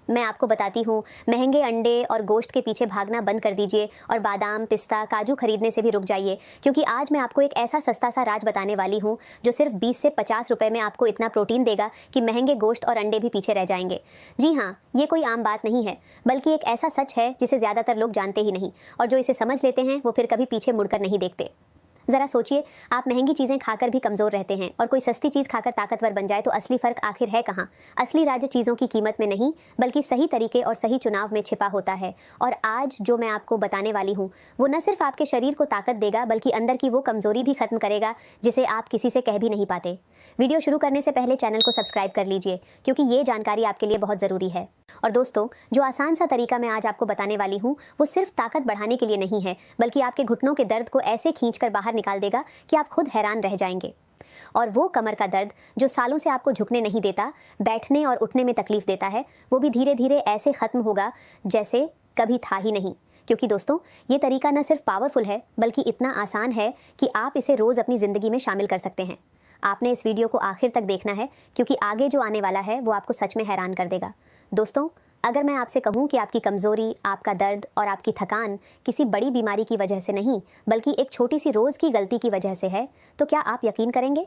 मैं आपको बताती हूँ, महंगे अंडे और गोश्त के पीछे भागना बंद कर दीजिए और बादाम, पिस्ता, काजू खरीदने से भी रुक जाइए, क्योंकि आज मैं आपको एक ऐसा सस्ता सा राज बताने वाली हूँ जो सिर्फ 20 से 50 रुपए में आपको इतना प्रोटीन देगा कि महंगे गोश्त और अंडे भी पीछे रह जाएंगे। जी हाँ, ये कोई आम बात नहीं है, बल्कि एक ऐसा सच है जिसे ज़्यादातर लोग जानते ही नहीं, और जो इसे समझ लेते हैं वो फिर कभी पीछे मुड़कर नहीं देखते। ज़रा सोचिए, आप महंगी चीज़ें खाकर भी कमज़ोर रहते हैं और कोई सस्ती चीज़ खाकर ताकतवर बन जाए, तो असली फ़र्क आखिर है कहाँ? असली राज चीज़ों की कीमत में नहीं, बल्कि सही तरीके और सही चुनाव में छिपा होता है। और आज जो मैं आपको बताने वाली हूँ, वो न सिर्फ आपके शरीर को ताकत देगा, बल्कि अंदर की वो कमज़ोरी भी खत्म करेगा जिसे आप किसी से कह भी नहीं पाते। वीडियो शुरू करने से पहले चैनल को सब्सक्राइब कर लीजिए, क्योंकि ये जानकारी आपके लिए बहुत ज़रूरी है। और दोस्तों, जो आसान सा तरीका मैं आज आपको बताने वाली हूँ, वो सिर्फ ताकत बढ़ाने के लिए नहीं है, बल्कि आपके घुटनों के दर्द को ऐसे खींचकर बाहर निकाल देगा कि आप खुद हैरान रह जाएंगे। और वो कमर का दर्द जो सालों से आपको झुकने नहीं देता, बैठने और उठने में तकलीफ देता है, वो भी धीरे धीरे ऐसे खत्म होगा जैसे कभी था ही नहीं। क्योंकि दोस्तों, ये तरीका न सिर्फ पावरफुल है, बल्कि इतना आसान है कि आप इसे रोज़ अपनी ज़िंदगी में शामिल कर सकते हैं। आपने इस वीडियो को आखिर तक देखना है, क्योंकि आगे जो आने वाला है वो आपको सच में हैरान कर देगा। दोस्तों, अगर मैं आपसे कहूं कि आपकी कमज़ोरी, आपका दर्द और आपकी थकान किसी बड़ी बीमारी की वजह से नहीं, बल्कि एक छोटी सी रोज़ की गलती की वजह से है, तो क्या आप यकीन करेंगे?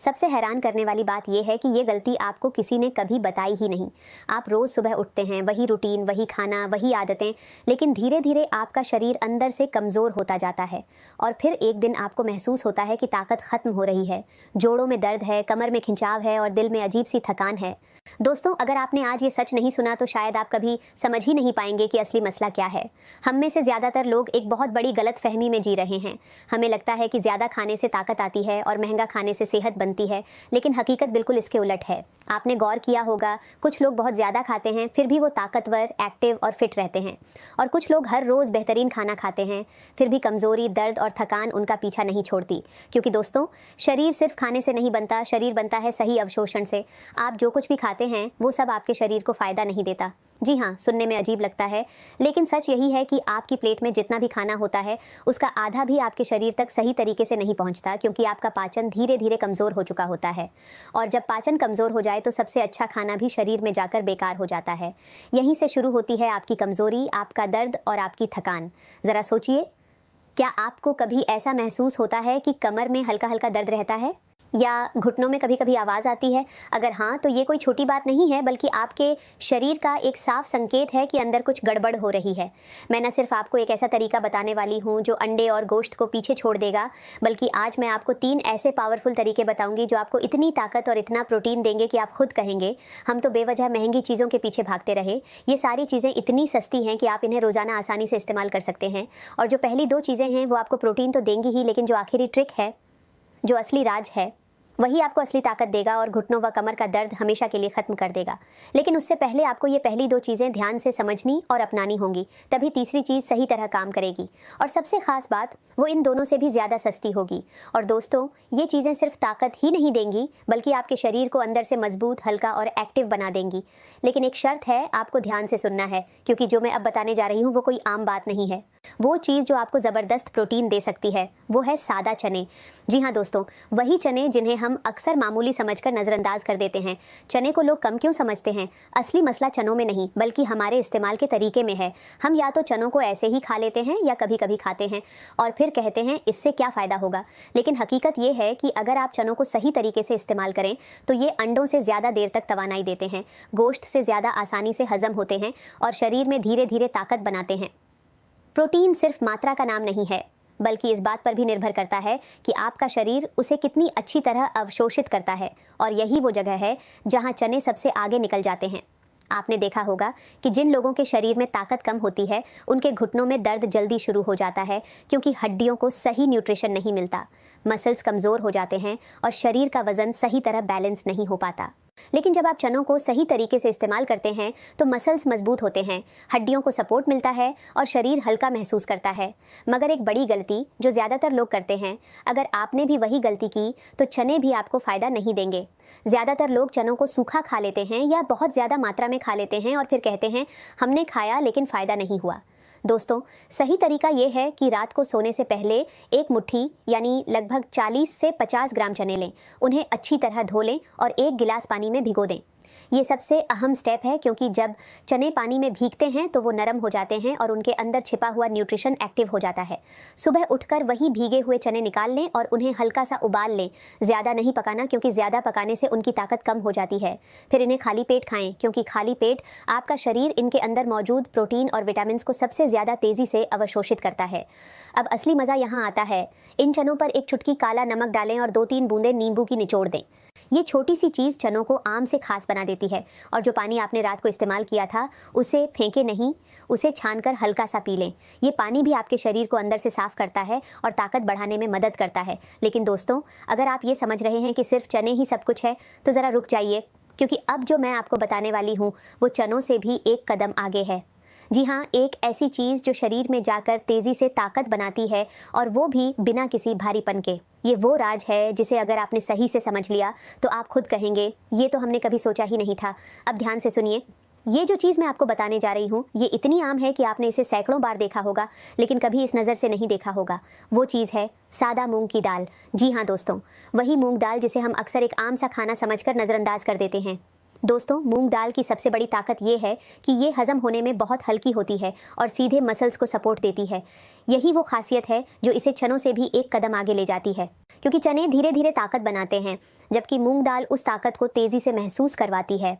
सबसे हैरान करने वाली बात यह है कि ये गलती आपको किसी ने कभी बताई ही नहीं। आप रोज़ सुबह उठते हैं, वही रूटीन, वही खाना, वही आदतें, लेकिन धीरे धीरे आपका शरीर अंदर से कमज़ोर होता जाता है। और फिर एक दिन आपको महसूस होता है कि ताकत ख़त्म हो रही है, जोड़ों में दर्द है, कमर में खिंचाव है और दिल में अजीब सी थकान है। दोस्तों, अगर आपने आज ये सच नहीं सुना, तो शायद आप कभी समझ ही नहीं पाएंगे कि असली मसला क्या है। हम में से ज़्यादातर लोग एक बहुत बड़ी गलत फहमी में जी रहे हैं। हमें लगता है कि ज़्यादा खाने से ताकत आती है और महंगा खाने से सेहत बनती है, लेकिन हकीकत बिल्कुल इसके उलट है। आपने गौर किया होगा, कुछ लोग बहुत ज़्यादा खाते हैं, फिर भी वो ताकतवर, एक्टिव और फिट रहते हैं। और कुछ लोग हर रोज़ बेहतरीन खाना खाते हैं, फिर भी कमज़ोरी, दर्द और थकान उनका पीछा नहीं छोड़ती। क्योंकि दोस्तों, शरीर सिर्फ खाने से नहीं बनता, शरीर बनता है सही अवशोषण से। आप जो कुछ भी खाते हैं, वो सब आपके शरीर को फ़ायदा नहीं देता। जी हाँ, सुनने में अजीब लगता है, लेकिन सच यही है कि आपकी प्लेट में जितना भी खाना होता है, उसका आधा भी आपके शरीर तक सही तरीके से नहीं पहुंचता, क्योंकि आपका पाचन धीरे धीरे कमज़ोर हो चुका होता है। और जब पाचन कमज़ोर हो जाए, तो सबसे अच्छा खाना भी शरीर में जाकर बेकार हो जाता है। यहीं से शुरू होती है आपकी कमज़ोरी, आपका दर्द और आपकी थकान। ज़रा सोचिए, क्या आपको कभी ऐसा महसूस होता है कि कमर में हल्का हल्का दर्द रहता है, या घुटनों में कभी कभी आवाज़ आती है? अगर हाँ, तो ये कोई छोटी बात नहीं है, बल्कि आपके शरीर का एक साफ संकेत है कि अंदर कुछ गड़बड़ हो रही है। मैं न सिर्फ आपको एक ऐसा तरीका बताने वाली हूँ जो अंडे और गोश्त को पीछे छोड़ देगा, बल्कि आज मैं आपको 3 ऐसे पावरफुल तरीके बताऊंगी जो आपको इतनी ताकत और इतना प्रोटीन देंगे कि आप खुद कहेंगे, हम तो बेवजह महंगी चीज़ों के पीछे भागते रहे। ये सारी चीज़ें इतनी सस्ती हैं कि आप इन्हें रोज़ाना आसानी से इस्तेमाल कर सकते हैं। और जो पहली 2 चीज़ें हैं, वो आपको प्रोटीन तो देंगी ही, लेकिन जो आखिरी ट्रिक है, जो असली राज है, वही आपको असली ताकत देगा और घुटनों व कमर का दर्द हमेशा के लिए खत्म कर देगा। लेकिन उससे पहले आपको ये पहली 2 चीज़ें ध्यान से समझनी और अपनानी होंगी, तभी तीसरी चीज़ सही तरह काम करेगी। और सबसे खास बात, वो इन दोनों से भी ज़्यादा सस्ती होगी। और दोस्तों, ये चीज़ें सिर्फ ताकत ही नहीं देंगी, बल्कि आपके शरीर को अंदर से मजबूत, हल्का और एक्टिव बना देंगी। लेकिन एक शर्त है, आपको ध्यान से सुनना है, क्योंकि जो मैं अब बताने जा रही हूँ वो कोई आम बात नहीं है। वो चीज़ जो आपको ज़बरदस्त प्रोटीन दे सकती है, वो है सादा चने। जी हाँ दोस्तों, वही चने जिन्हें हम अक्सर मामूली समझकर नज़रअंदाज कर देते हैं। चने को लोग कम क्यों समझते हैं? असली मसला चनों में नहीं, बल्कि हमारे इस्तेमाल के तरीके में है। हम या तो चनों को ऐसे ही खा लेते हैं, या कभी कभी खाते हैं और फिर कहते हैं इससे क्या फ़ायदा होगा। लेकिन हकीकत ये है कि अगर आप चनों को सही तरीके से इस्तेमाल करें, तो ये अंडों से ज़्यादा देर तक तवानाई देते हैं, गोश्त से ज़्यादा आसानी से हजम होते हैं और शरीर में धीरे धीरे ताकत बनाते हैं। प्रोटीन सिर्फ मात्रा का नाम नहीं है, बल्कि इस बात पर भी निर्भर करता है कि आपका शरीर उसे कितनी अच्छी तरह अवशोषित करता है। और यही वो जगह है जहां चने सबसे आगे निकल जाते हैं। आपने देखा होगा कि जिन लोगों के शरीर में ताकत कम होती है, उनके घुटनों में दर्द जल्दी शुरू हो जाता है, क्योंकि हड्डियों को सही न्यूट्रिशन नहीं मिलता, मसल्स कमज़ोर हो जाते हैं और शरीर का वज़न सही तरह बैलेंस नहीं हो पाता। लेकिन जब आप चनों को सही तरीके से इस्तेमाल करते हैं, तो मसल्स मजबूत होते हैं, हड्डियों को सपोर्ट मिलता है और शरीर हल्का महसूस करता है। मगर एक बड़ी गलती जो ज़्यादातर लोग करते हैं, अगर आपने भी वही गलती की, तो चने भी आपको फ़ायदा नहीं देंगे। ज़्यादातर लोग चनों को सूखा खा लेते हैं या बहुत ज़्यादा मात्रा में खा लेते हैं और फिर कहते हैं हमने खाया लेकिन फ़ायदा नहीं हुआ। दोस्तों, सही तरीका ये है कि रात को सोने से पहले एक मुट्ठी यानी लगभग 40 से 50 ग्राम चने लें, उन्हें अच्छी तरह धो लें और 1 गिलास पानी में भिगो दें। ये सबसे अहम स्टेप है, क्योंकि जब चने पानी में भीगते हैं तो वो नरम हो जाते हैं और उनके अंदर छिपा हुआ न्यूट्रिशन एक्टिव हो जाता है। सुबह उठकर वही भीगे हुए चने निकाल लें और उन्हें हल्का सा उबाल लें। ज़्यादा नहीं पकाना, क्योंकि ज़्यादा पकाने से उनकी ताकत कम हो जाती है। फिर इन्हें खाली पेट खाएं, क्योंकि खाली पेट आपका शरीर इनके अंदर मौजूद प्रोटीन और विटामिन को सबसे ज़्यादा तेज़ी से अवशोषित करता है। अब असली मज़ा यहाँ आता है। इन चनों पर एक चुटकी काला नमक डालें और 2-3 बूंदें नींबू की निचोड़ दें। ये छोटी सी चीज़ चनों को आम से खास बना देती है। और जो पानी आपने रात को इस्तेमाल किया था उसे फेंके नहीं, उसे छानकर हल्का सा पी लें। ये पानी भी आपके शरीर को अंदर से साफ करता है और ताकत बढ़ाने में मदद करता है। लेकिन दोस्तों, अगर आप ये समझ रहे हैं कि सिर्फ चने ही सब कुछ है तो ज़रा रुक जाइए, क्योंकि अब जो मैं आपको बताने वाली हूँ वो चनों से भी एक कदम आगे है। जी हाँ, एक ऐसी चीज़ जो शरीर में जाकर तेज़ी से ताकत बनाती है, और वो भी बिना किसी भारीपन के। ये वो राज है जिसे अगर आपने सही से समझ लिया तो आप खुद कहेंगे, ये तो हमने कभी सोचा ही नहीं था। अब ध्यान से सुनिए, ये जो चीज़ मैं आपको बताने जा रही हूँ ये इतनी आम है कि आपने इसे सैकड़ों बार देखा होगा, लेकिन कभी इस नज़र से नहीं देखा होगा। वो चीज़ है सादा मूंग की दाल। जी हाँ दोस्तों, वही मूंग दाल जिसे हम अक्सर एक आम सा खाना समझकर नज़रअंदाज कर देते हैं। दोस्तों, मूंग दाल की सबसे बड़ी ताकत ये है कि ये हज़म होने में बहुत हल्की होती है और सीधे मसल्स को सपोर्ट देती है। यही वो खासियत है जो इसे चनों से भी एक कदम आगे ले जाती है, क्योंकि चने धीरे धीरे ताकत बनाते हैं, जबकि मूंग दाल उस ताकत को तेज़ी से महसूस करवाती है।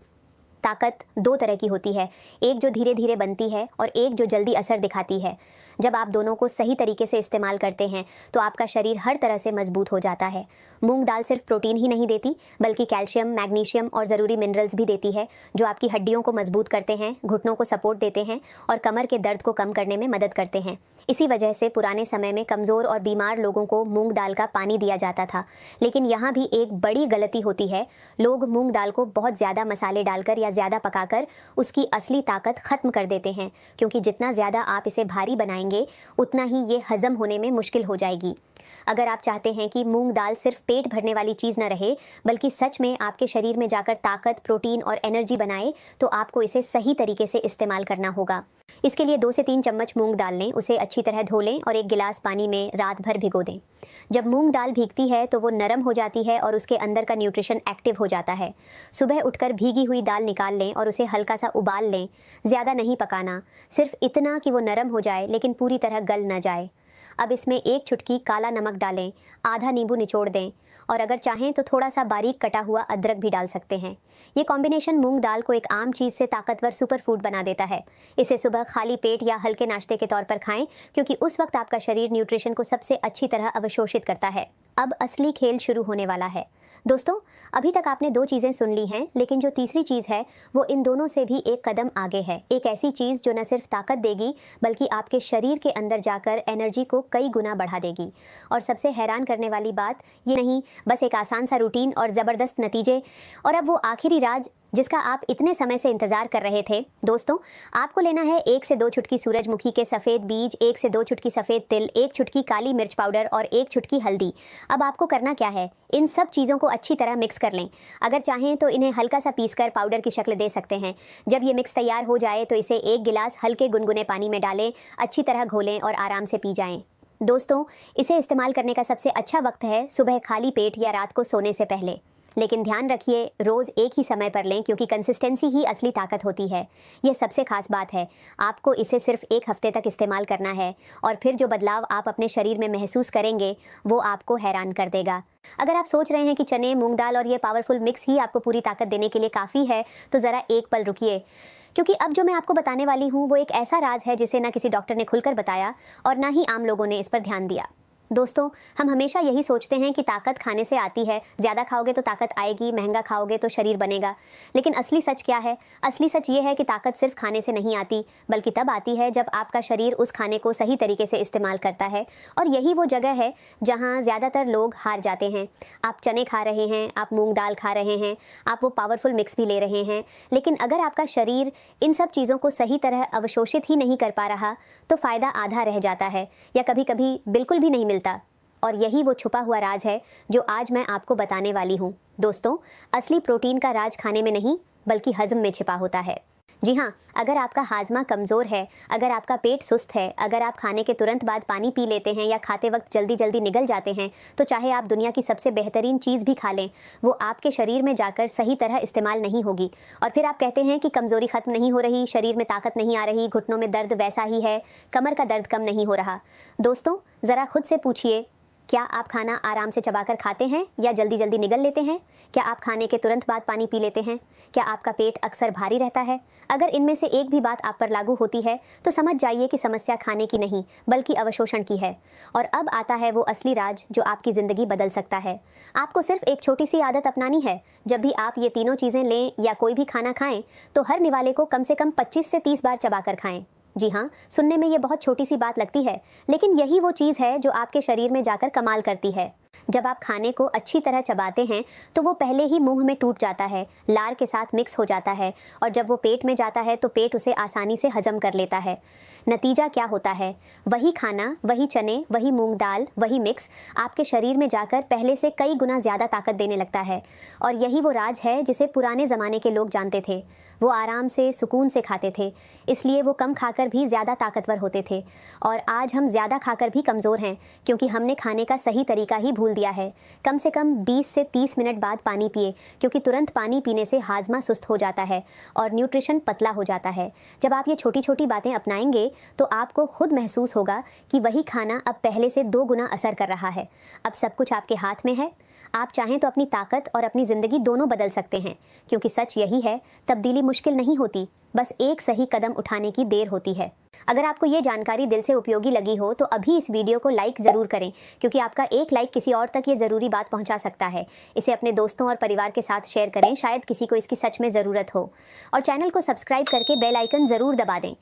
ताकत दो तरह की होती है, एक जो धीरे धीरे बनती है और एक जो जल्दी असर दिखाती है। जब आप दोनों को सही तरीके से इस्तेमाल करते हैं तो आपका शरीर हर तरह से मजबूत हो जाता है। मूंग दाल सिर्फ प्रोटीन ही नहीं देती, बल्कि कैल्शियम, मैग्नीशियम और ज़रूरी मिनरल्स भी देती है, जो आपकी हड्डियों को मजबूत करते हैं, घुटनों को सपोर्ट देते हैं और कमर के दर्द को कम करने में मदद करते हैं। इसी वजह से पुराने समय में कमज़ोर और बीमार लोगों को मूंग दाल का पानी दिया जाता था। लेकिन यहाँ भी एक बड़ी गलती होती है। लोग मूंग दाल को बहुत ज़्यादा मसाले डालकर या ज़्यादा पकाकर उसकी असली ताकत ख़त्म कर देते हैं, क्योंकि जितना ज़्यादा आप इसे भारी बनाएंगे उतना ही ये हज़म होने में मुश्किल हो जाएगी। अगर आप चाहते हैं कि मूंग दाल सिर्फ पेट भरने वाली चीज़ न रहे, बल्कि सच में आपके शरीर में जाकर ताकत, प्रोटीन और एनर्जी बनाए, तो आपको इसे सही तरीके से इस्तेमाल करना होगा। इसके लिए 2 से 3 चम्मच मूंग दाल लें, उसे अच्छी तरह धो लें और 1 गिलास पानी में रात भर भिगो दें। जब मूंग दाल भीगती है तो वो नरम हो जाती है और उसके अंदर का न्यूट्रिशन एक्टिव हो जाता है। सुबह उठकर भीगी हुई दाल निकाल लें और उसे हल्का सा उबाल लें। ज़्यादा नहीं पकाना, सिर्फ इतना कि वो नरम हो जाए लेकिन पूरी तरह गल न जाए। अब इसमें 1 चुटकी काला नमक डालें, आधा नींबू निचोड़ दें और अगर चाहें तो थोड़ा सा बारीक कटा हुआ अदरक भी डाल सकते हैं। ये कॉम्बिनेशन मूंग दाल को एक आम चीज़ से ताकतवर सुपर फूड बना देता है। इसे सुबह खाली पेट या हल्के नाश्ते के तौर पर खाएं, क्योंकि उस वक्त आपका शरीर न्यूट्रिशन को सबसे अच्छी तरह अवशोषित करता है। अब असली खेल शुरू होने वाला है। दोस्तों, अभी तक आपने 2 चीज़ें सुन ली हैं, लेकिन जो तीसरी चीज़ है वो इन दोनों से भी एक कदम आगे है। एक ऐसी चीज़ जो न सिर्फ ताकत देगी, बल्कि आपके शरीर के अंदर जाकर एनर्जी को कई गुना बढ़ा देगी। और सबसे हैरान करने वाली बात ये नहीं, बस एक आसान सा रूटीन और ज़बरदस्त नतीजे, और अब वो आखिरी राज जिसका आप इतने समय से इंतजार कर रहे थे। दोस्तों, आपको लेना है 1 से 2 चुटकी सूरजमुखी के सफ़ेद बीज, 1 से 2 चुटकी सफ़ेद तिल, 1 चुटकी काली मिर्च पाउडर और 1 चुटकी हल्दी। अब आपको करना क्या है, इन सब चीज़ों को अच्छी तरह मिक्स कर लें। अगर चाहें तो इन्हें हल्का सा पीसकर पाउडर की शक्ल दे सकते हैं। जब ये मिक्स तैयार हो जाए तो इसे 1 गिलास हल्के गुनगुने पानी में डालें, अच्छी तरह घोलें और आराम से पी जाएं। दोस्तों, इसे इस्तेमाल करने का सबसे अच्छा वक्त है सुबह खाली पेट या रात को सोने से पहले। लेकिन ध्यान रखिए, रोज़ एक ही समय पर लें, क्योंकि कंसिस्टेंसी ही असली ताकत होती है। यह सबसे खास बात है। आपको इसे सिर्फ 1 हफ्ते तक इस्तेमाल करना है और फिर जो बदलाव आप अपने शरीर में महसूस करेंगे वो आपको हैरान कर देगा। अगर आप सोच रहे हैं कि चने, मूंग दाल और ये पावरफुल मिक्स ही आपको पूरी ताकत देने के लिए काफ़ी है, तो ज़रा एक पल रुकिए, क्योंकि अब जो मैं आपको बताने वाली हूँ वो एक ऐसा राज है जिसे ना किसी डॉक्टर ने खुलकर बताया और ना ही आम लोगों ने इस पर ध्यान दिया। दोस्तों, हम हमेशा यही सोचते हैं कि ताकत खाने से आती है, ज़्यादा खाओगे तो ताकत आएगी, महंगा खाओगे तो शरीर बनेगा। लेकिन असली सच क्या है? असली सच ये है कि ताकत सिर्फ खाने से नहीं आती, बल्कि तब आती है जब आपका शरीर उस खाने को सही तरीके से इस्तेमाल करता है। और यही वो जगह है जहाँ ज़्यादातर लोग हार जाते हैं। आप चने खा रहे हैं, आप मूँग दाल खा रहे हैं, आप वो पावरफुल मिक्स भी ले रहे हैं, लेकिन अगर आपका शरीर इन सब चीज़ों को सही तरह अवशोषित ही नहीं कर पा रहा तो फ़ायदा आधा रह जाता है या कभी कभी बिल्कुल भी नहीं मिलता। और यही वो छुपा हुआ राज है जो आज मैं आपको बताने वाली हूँ। दोस्तों, असली प्रोटीन का राज खाने में नहीं, बल्कि हज़म में छिपा होता है। जी हाँ, अगर आपका हाजमा कमज़ोर है, अगर आपका पेट सुस्त है, अगर आप खाने के तुरंत बाद पानी पी लेते हैं या खाते वक्त जल्दी जल्दी निगल जाते हैं, तो चाहे आप दुनिया की सबसे बेहतरीन चीज़ भी खा लें, वो आपके शरीर में जाकर सही तरह इस्तेमाल नहीं होगी। और फिर आप कहते हैं कि कमज़ोरी ख़त्म नहीं हो रही, शरीर में ताकत नहीं आ रही, घुटनों में दर्द वैसा ही है, कमर का दर्द कम नहीं हो रहा। दोस्तों, ज़रा खुद से पूछिए, क्या आप खाना आराम से चबाकर खाते हैं या जल्दी जल्दी निगल लेते हैं? क्या आप खाने के तुरंत बाद पानी पी लेते हैं? क्या आपका पेट अक्सर भारी रहता है? अगर इनमें से एक भी बात आप पर लागू होती है तो समझ जाइए कि समस्या खाने की नहीं बल्कि अवशोषण की है। और अब आता है वो असली राज जो आपकी ज़िंदगी बदल सकता है। आपको सिर्फ एक छोटी सी आदत अपनानी है। जब भी आप ये तीनों चीज़ें लें या कोई भी खाना खाएं तो हर निवाले को कम से कम 25 से 30 बार चबाकर खाएं। जी हाँ, सुनने में ये बहुत छोटी सी बात लगती है, लेकिन यही वो चीज़ है जो आपके शरीर में जाकर कमाल करती है। जब आप खाने को अच्छी तरह चबाते हैं तो वो पहले ही मुंह में टूट जाता है, लार के साथ मिक्स हो जाता है, और जब वो पेट में जाता है तो पेट उसे आसानी से हजम कर लेता है। नतीजा क्या होता है? वही खाना, वही चने, वही मूंग दाल, वही मिक्स आपके शरीर में जाकर पहले से कई गुना ज़्यादा ताकत देने लगता है। और यही वो राज है जिसे पुराने ज़माने के लोग जानते थे। वो आराम से, सुकून से खाते थे, इसलिए वो कम खाकर भी ज़्यादा ताकतवर होते थे। और आज हम ज़्यादा खाकर भी कमज़ोर हैं क्योंकि हमने खाने का सही तरीका ही भूल दिया है। कम से कम 20 से 30 मिनट बाद पानी पिए, क्योंकि तुरंत पानी पीने से हाजमा सुस्त हो जाता है और न्यूट्रिशन पतला हो जाता है। जब आप ये छोटी छोटी बातें अपनाएंगे तो आपको खुद महसूस होगा कि वही खाना अब पहले से 2 गुना असर कर रहा है। अब सब कुछ आपके हाथ में है। आप चाहें तो अपनी ताकत और अपनी ज़िंदगी दोनों बदल सकते हैं, क्योंकि सच यही है, तब्दीली मुश्किल नहीं होती, बस एक सही कदम उठाने की देर होती है। अगर आपको ये जानकारी दिल से उपयोगी लगी हो तो अभी इस वीडियो को लाइक ज़रूर करें, क्योंकि आपका एक लाइक किसी और तक ये ज़रूरी बात पहुंचा सकता है। इसे अपने दोस्तों और परिवार के साथ शेयर करें, शायद किसी को इसकी सच में ज़रूरत हो। और चैनल को सब्सक्राइब करके बेल आइकन ज़रूर दबा दें।